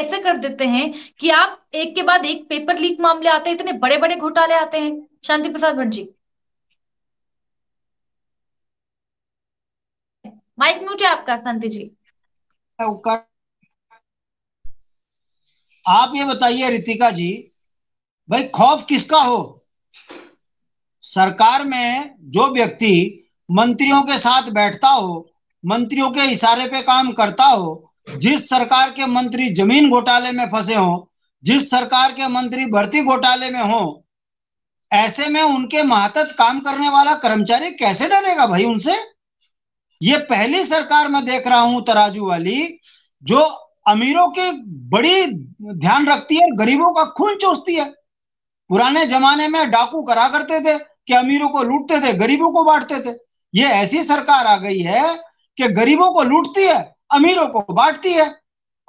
ऐसे कर देते हैं कि आप एक के बाद एक पेपर लीक मामले आते हैं, इतने बड़े बड़े घोटाले आते हैं। शांति प्रसाद भट्ट जी, माइक म्यूट है आपका, शांति जी। आप ये बताइए रितिका जी, भाई खौफ किसका हो? सरकार में जो व्यक्ति मंत्रियों के साथ बैठता हो, मंत्रियों के इशारे पे काम करता हो, जिस सरकार के मंत्री जमीन घोटाले में फंसे हो, जिस सरकार के मंत्री भर्ती घोटाले में हो, ऐसे में उनके मातहत काम करने वाला कर्मचारी कैसे डरेगा भाई उनसे? ये पहली सरकार मैं देख रहा हूं तराजू वाली, जो अमीरों की बड़ी ध्यान रखती है और गरीबों का खून चूसती है। पुराने जमाने में डाकू करा करते थे कि अमीरों को लूटते थे, गरीबों को बांटते थे। ये ऐसी सरकार आ गई है कि गरीबों को लूटती है, अमीरों को बांटती है,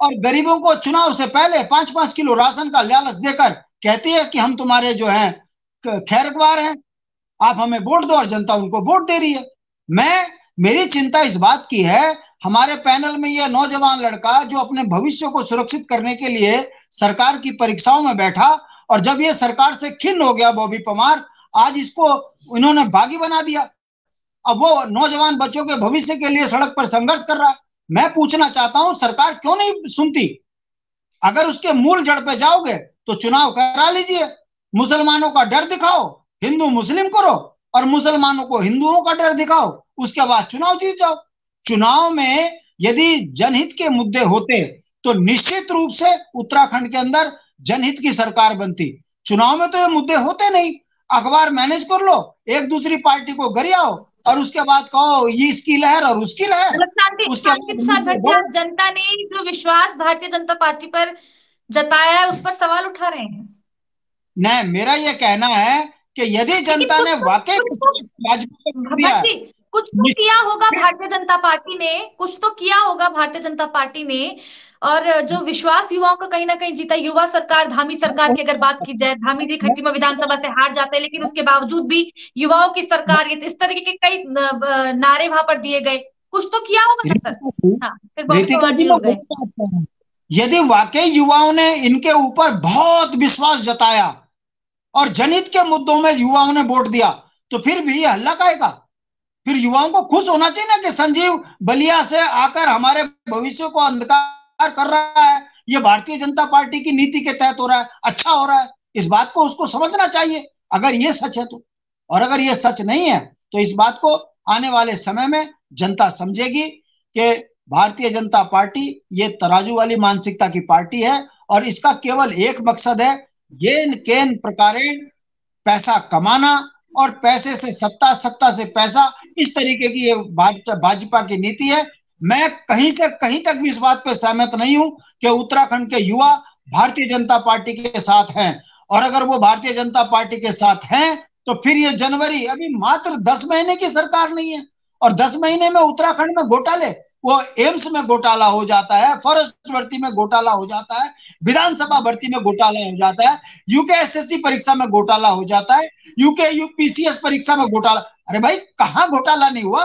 और गरीबों को चुनाव से पहले 5-5 किलो राशन का लालच देकर कहती है कि हम तुम्हारे जो हैं खैरख्वार हैं, आप हमें वोट दो, और जनता उनको वोट दे रही है। मैं मेरी चिंता इस बात की है, हमारे पैनल में यह नौजवान लड़का जो अपने भविष्य को सुरक्षित करने के लिए सरकार की परीक्षाओं में बैठा, और जब ये सरकार से खिन्न हो गया बॉबी पमार, आज इसको इन्होंने बागी बना दिया। अब वो नौजवान बच्चों के भविष्य के लिए सड़क पर संघर्ष कर रहा है। मैं पूछना चाहता हूं, सरकार क्यों नहीं सुनती? अगर उसके मूल जड़ पे जाओगे तो चुनाव करा लीजिए, मुसलमानों का डर दिखाओ, हिंदू मुस्लिम करो, और मुसलमानों को हिंदुओं का डर दिखाओ, उसके बाद चुनाव जीत जाओ। चुनाव में यदि जनहित के मुद्दे होते तो निश्चित रूप से उत्तराखंड के अंदर जनहित की सरकार बनती। चुनाव में तो ये मुद्दे होते नहीं। अखबार मैनेज कर लो, एक दूसरी पार्टी को गरियाओ, और उसके बाद कहो ये इसकी लहर और उसकी लहर, मतलब शांति उसके शांति बाद प्रसाद भट्ट जी, बढ़ो। आप जनता ने जो विश्वास भारतीय जनता पार्टी पर जताया है उस पर सवाल उठा रहे हैं। नहीं, मेरा यह कहना है कि यदि लेकिन जनता ने वाकई कुछ तो विश्वास भाजपा पे कर दिया भट्ट है, जी, कुछ तो किया होगा निश्चित भारतीय जनता पार्टी ने, कुछ तो किया होगा भारतीय जनता पार्टी ने। और जो विश्वास युवाओं का कहीं ना कहीं जीता, युवा सरकार, धामी सरकार की अगर बात की जाए, धामी जी खट्टी में विधानसभा से हार जाते हैं, लेकिन उसके बावजूद भी युवाओं की सरकार, ये इस तरीके के कई नारे वहां पर दिए गए। कुछ तो किया होगा ना सर। रितिका जी, हाँ, फिर बॉबी रितिका पवार जी जी मैं जुड़ वही गए। बात कर रहा हूं। यदि वाकई युवाओं ने इनके ऊपर बहुत विश्वास जताया और जनहित के मुद्दों में युवाओं ने वोट दिया, तो फिर भी ये हल्ला काहेगा? फिर युवाओं को खुश होना चाहिए ना कि संजीव बलिया से आकर हमारे भविष्य को अंधकार कर रहा है, ये भारतीय जनता पार्टी की नीति के तहत हो रहा है, अच्छा हो रहा है। इस बात को उसको समझना चाहिए, अगर ये सच है तो। और अगर ये सच नहीं है तो इस बात को आने वाले समय में जनता समझेगी कि भारतीय जनता पार्टी ये तराजू वाली मानसिकता की पार्टी है, और इसका केवल एक मकसद है, ये केन प्रकारे पैसा कमाना, और पैसे से सत्ता, सत्ता से पैसा, इस तरीके की ये भाजपा की नीति है। मैं कहीं से कहीं तक भी इस बात पे सहमत नहीं हूं कि उत्तराखंड के युवा भारतीय जनता पार्टी के साथ हैं। और अगर वो भारतीय जनता पार्टी के साथ हैं तो फिर ये जनवरी, अभी मात्र 10 महीने की सरकार नहीं है, और 10 महीने में उत्तराखंड में घोटाले, वो एम्स में घोटाला हो जाता है, फॉरेस्ट भर्ती में घोटाला हो जाता है, विधानसभा भर्ती में घोटाला हो जाता है, यूकेएसएससी परीक्षा में घोटाला हो जाता है, यूके यूपीसीएस परीक्षा में घोटाला। अरे भाई, कहां घोटाला नहीं हुआ?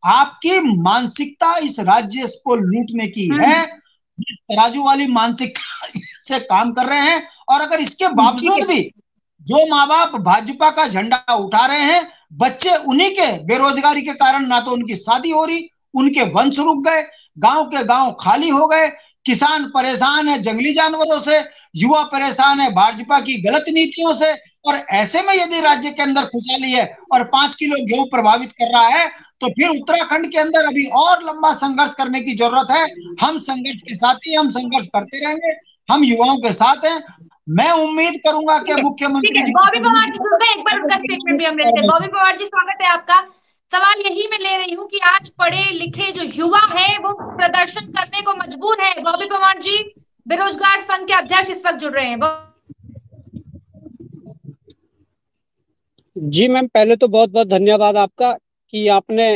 आपकी मानसिकता इस राज्य को लूटने की है, तराजू वाली मानसिकता से काम कर रहे हैं। और अगर इसके ठीक है। बावजूद भी जो माँ बाप भाजपा का झंडा उठा रहे हैं, बच्चे उन्हीं के बेरोजगारी के कारण ना तो उनकी शादी हो रही, उनके वंश रुक गए, गांव के गांव खाली हो गए, किसान परेशान है जंगली जानवरों से, युवा परेशान है भाजपा की गलत नीतियों से। और ऐसे में यदि राज्य के अंदर खुशहाली है और 5 किलो गेहूं प्रभावित कर रहा है, तो फिर उत्तराखंड के अंदर अभी और लंबा संघर्ष करने की जरूरत है। हम संघर्ष के साथ ही हम संघर्ष करते रहेंगे, हम युवाओं के साथ हैं। मैं उम्मीद करूंगा कि ठीक मुख्यमंत्री है, जी बॉबी पवार जी जुड़ गए, एक बार उनका स्टेटमेंट भी हम ले लेते हैं। की बॉबी पवार जी, स्वागत है आपका। सवाल यही मैं ले रही हूँ कि आज पढ़े लिखे जो युवा हैं वो प्रदर्शन करने को मजबूर है। बॉबी पवार जी, बेरोजगार संघ के अध्यक्ष इस वक्त जुड़ रहे हैं। जी मैम, पहले तो बहुत बहुत धन्यवाद आपका कि आपने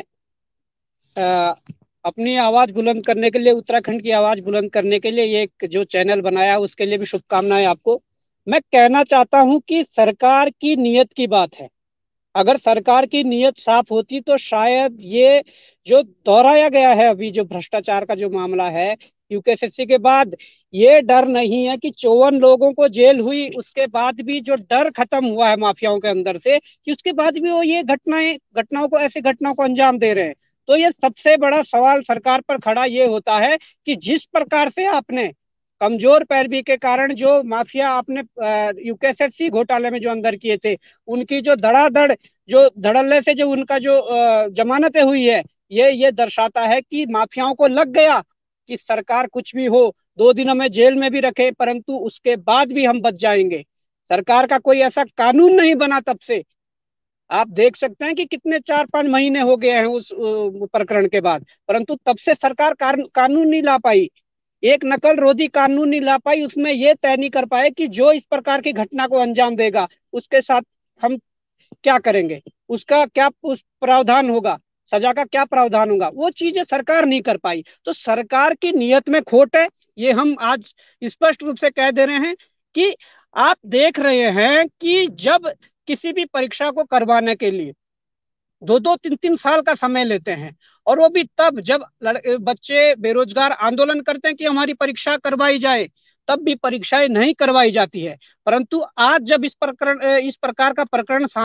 अ, अपनी आवाज बुलंद करने के लिए, उत्तराखंड की आवाज बुलंद करने के लिए ये एक जो चैनल बनाया, उसके लिए भी शुभकामनाएं आपको। मैं कहना चाहता हूं कि सरकार की नीयत की बात है। अगर सरकार की नीयत साफ होती तो शायद ये जो दोहराया गया है अभी, जो भ्रष्टाचार का जो मामला है, यूकेएसएससी के बाद ये डर नहीं है कि 54 लोगों को जेल हुई, उसके बाद भी जो डर खत्म हुआ है माफियाओं के अंदर से कि उसके बाद भी वो ये घटनाओं को ऐसी घटनाओं को अंजाम दे रहे हैं। तो ये सबसे बड़ा सवाल सरकार पर खड़ा ये होता है कि जिस प्रकार से आपने कमजोर पैरवी के कारण जो माफिया आपने यूकेएसएससी घोटाले में जो अंदर किए थे, उनकी जो धड़ाधड़ जो धड़ल्ले से जो उनका जो जमानतें हुई है, ये दर्शाता है कि माफियाओं को लग गया कि सरकार कुछ भी हो, 2 दिन हमें जेल में भी रखे परंतु उसके बाद भी हम बच जाएंगे। सरकार का कोई ऐसा कानून नहीं बना तब से। आप देख सकते हैं कि कितने 4-5 महीने हो गए हैं उस प्रकरण के बाद, परंतु तब से सरकार कानून नहीं ला पाई, एक नकल रोधी कानून नहीं ला पाई, उसमें ये तय नहीं कर पाए कि जो इस प्रकार की घटना को अंजाम देगा उसके साथ हम क्या करेंगे, उसका क्या उस प्रावधान होगा, सजा का क्या प्रावधान होगा, वो चीजें सरकार नहीं कर पाई। तो सरकार की नीयत में खोट है, ये हम आज स्पष्ट रूप से कह दे रहे हैं कि आप देख रहे हैं कि जब किसी भी परीक्षा को करवाने के लिए 2-2 3-3 साल का समय लेते हैं, और वो भी तब जब बच्चे बेरोजगार आंदोलन करते हैं कि हमारी परीक्षा करवाई जाए, तब भी परीक्षाएं नहीं करवाई जाती है। परंतु आज जब इस प्रकार का प्रकरण